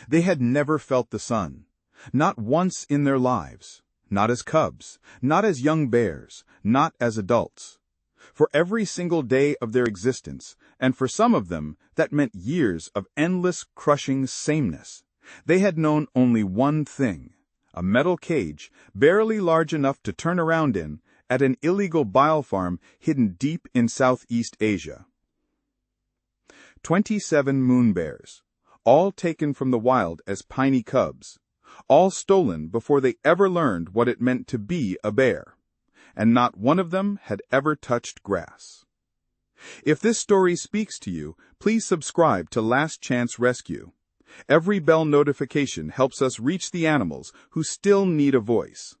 They had never felt the sun, not once in their lives, not as cubs, not as young bears, not as adults. For every single day of their existence, and for some of them, that meant years of endless, crushing sameness. They had known only one thing: a metal cage, barely large enough to turn around in, at an illegal bile farm hidden deep in Southeast Asia. 27 moon bears, all taken from the wild as piney cubs, all stolen before they ever learned what it meant to be a bear, and not one of them had ever touched grass. If this story speaks to you, please subscribe to Last Chance Rescue. Every bell notification helps us reach the animals who still need a voice.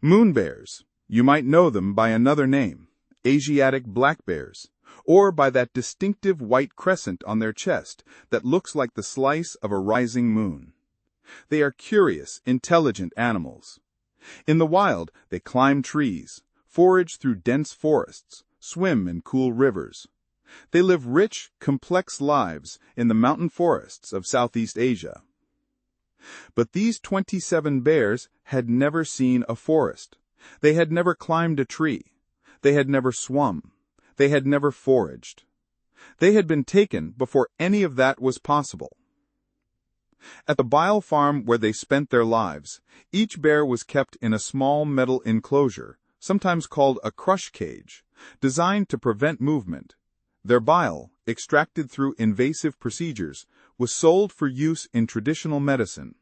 Moon bears, you might know them by another name, Asiatic black bears, or by that distinctive white crescent on their chest that looks like the slice of a rising moon. They are curious, intelligent animals. In the wild, they climb trees, forage through dense forests, swim in cool rivers. They live rich, complex lives in the mountain forests of Southeast Asia. But these 27 bears had never seen a forest. They had never climbed a tree. They had never swum. They had never foraged. They had been taken before any of that was possible. At the bile farm where they spent their lives, each bear was kept in a small metal enclosure, sometimes called a crush cage, designed to prevent movement. Their bile, extracted through invasive procedures, was sold for use in traditional medicine.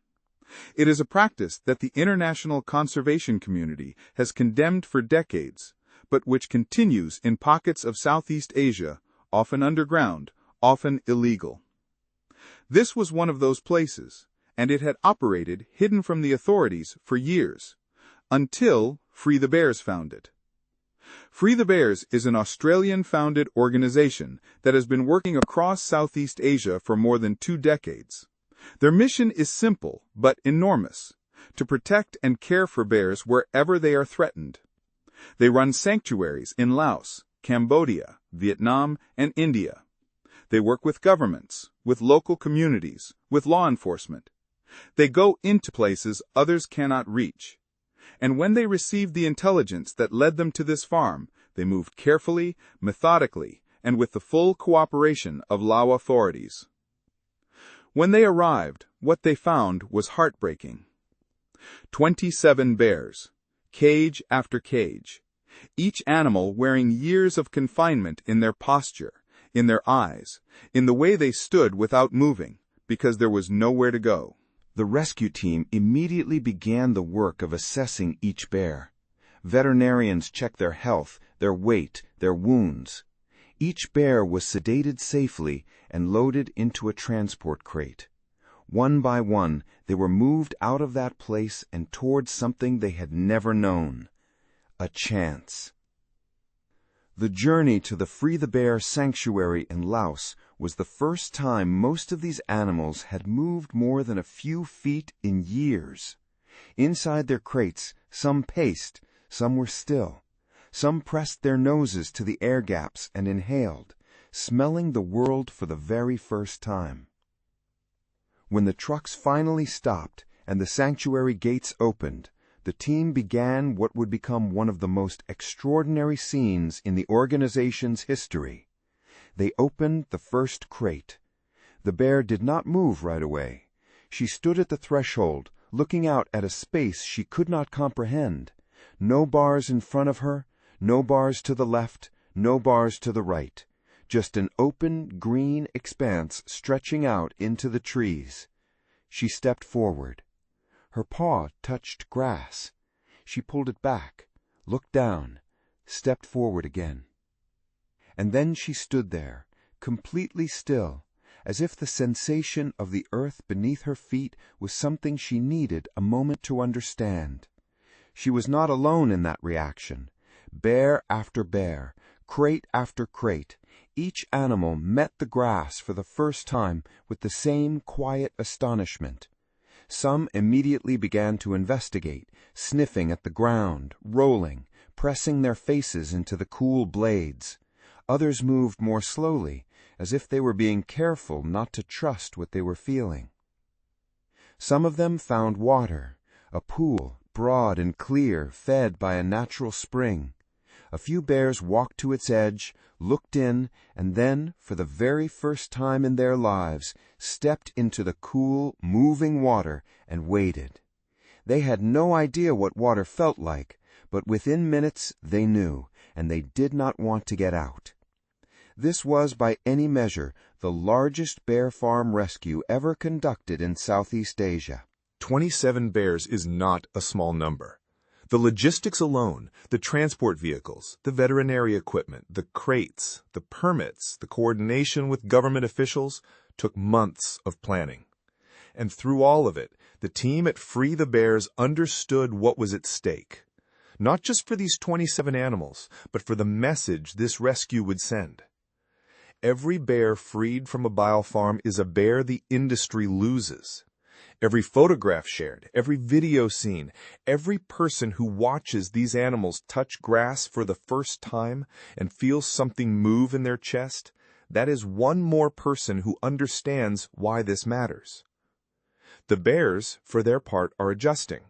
It is a practice that the international conservation community has condemned for decades, but which continues in pockets of Southeast Asia, often underground, often illegal. This was one of those places, and it had operated hidden from the authorities for years, until Free the Bears found it. Free the Bears is an Australian-founded organization that has been working across Southeast Asia for more than 2 decades. Their mission is simple but enormous: to protect and care for bears wherever they are threatened. They run sanctuaries in Laos, Cambodia, Vietnam, and India. They work with governments, with local communities, with law enforcement. They go into places others cannot reach. And when they received the intelligence that led them to this farm, they moved carefully, methodically, and with the full cooperation of Lao authorities. When they arrived, what they found was heartbreaking. 27 bears, cage after cage, each animal wearing years of confinement in their posture, in their eyes, in the way they stood without moving, because there was nowhere to go. The rescue team immediately began the work of assessing each bear. Veterinarians checked their health, their weight, their wounds. Each bear was sedated safely and loaded into a transport crate. One by one, they were moved out of that place and towards something they had never known: a chance. The journey to the Free the Bear sanctuary in Laos was the first time most of these animals had moved more than a few feet in years. Inside their crates, some paced, some were still. Some pressed their noses to the air gaps and inhaled, smelling the world for the very first time. When the trucks finally stopped and the sanctuary gates opened, the team began what would become one of the most extraordinary scenes in the organization's history. They opened the first crate. The bear did not move right away. She stood at the threshold, looking out at a space she could not comprehend. No bars in front of her, no bars to the left, no bars to the right. Just an open, green expanse stretching out into the trees. She stepped forward. Her paw touched grass. She pulled it back, looked down, stepped forward again. And then she stood there, completely still, as if the sensation of the earth beneath her feet was something she needed a moment to understand. She was not alone in that reaction. Bear after bear, crate after crate, each animal met the grass for the first time with the same quiet astonishment. Some immediately began to investigate, sniffing at the ground, rolling, pressing their faces into the cool blades. Others moved more slowly, as if they were being careful not to trust what they were feeling. Some of them found water, a pool, broad and clear, fed by a natural spring. A few bears walked to its edge, looked in, and then, for the very first time in their lives, stepped into the cool, moving water and waded. They had no idea what water felt like, but within minutes they knew, and they did not want to get out. This was, by any measure, the largest bear farm rescue ever conducted in Southeast Asia. 27 bears is not a small number. The logistics alone, the transport vehicles, the veterinary equipment, the crates, the permits, the coordination with government officials, took months of planning. And through all of it, the team at Free the Bears understood what was at stake. Not just for these 27 animals, but for the message this rescue would send. Every bear freed from a bile farm is a bear the industry loses. Every photograph shared, every video seen, every person who watches these animals touch grass for the first time and feels something move in their chest, that is one more person who understands why this matters. The bears, for their part, are adjusting.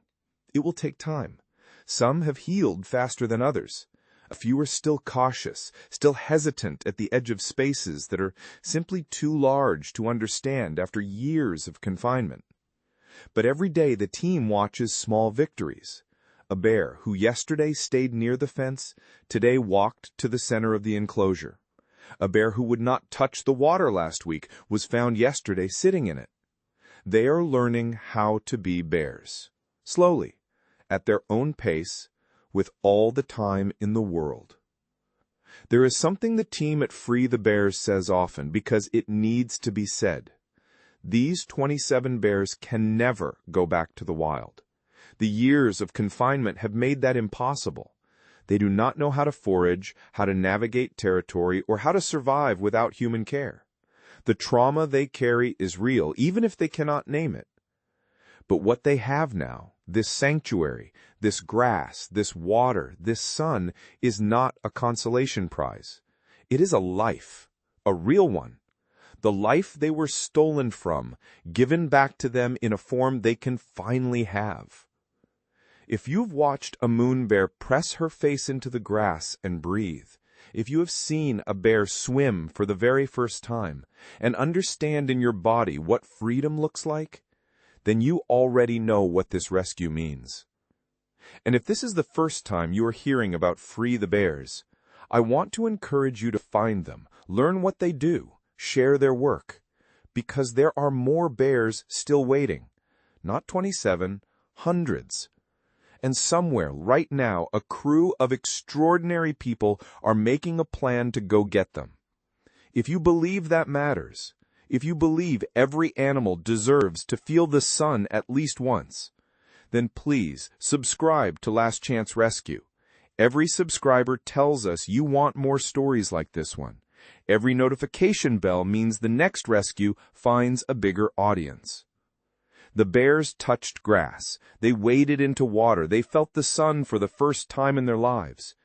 It will take time. Some have healed faster than others. A few are still cautious, still hesitant at the edge of spaces that are simply too large to understand after years of confinement. But every day the team watches small victories. A bear who yesterday stayed near the fence, today walked to the center of the enclosure. A bear who would not touch the water last week was found yesterday sitting in it. They are learning how to be bears, slowly, at their own pace, with all the time in the world. There is something the team at Free the Bears says often because it needs to be said. These 27 bears can never go back to the wild. The years of confinement have made that impossible. They do not know how to forage, how to navigate territory, or how to survive without human care. The trauma they carry is real, even if they cannot name it. But what they have now, this sanctuary, this grass, this water, this sun, is not a consolation prize. It is a life, a real one. The life they were stolen from, given back to them in a form they can finally have. If you've watched a moon bear press her face into the grass and breathe, if you have seen a bear swim for the very first time, and understand in your body what freedom looks like, then you already know what this rescue means. And if this is the first time you are hearing about Free the Bears, I want to encourage you to find them, learn what they do, share their work, because there are more bears still waiting. Not 27, hundreds. And somewhere, right now, a crew of extraordinary people are making a plan to go get them. If you believe that matters, if you believe every animal deserves to feel the sun at least once, then please subscribe to Last Chance Rescue. Every subscriber tells us you want more stories like this one. Every notification bell means the next rescue finds a bigger audience. The bears touched grass. They waded into water. They felt the sun for the first time in their lives.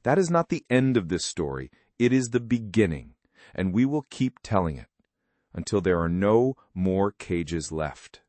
That is not the end of this story. It is the beginning, and we will keep telling it until there are no more cages left.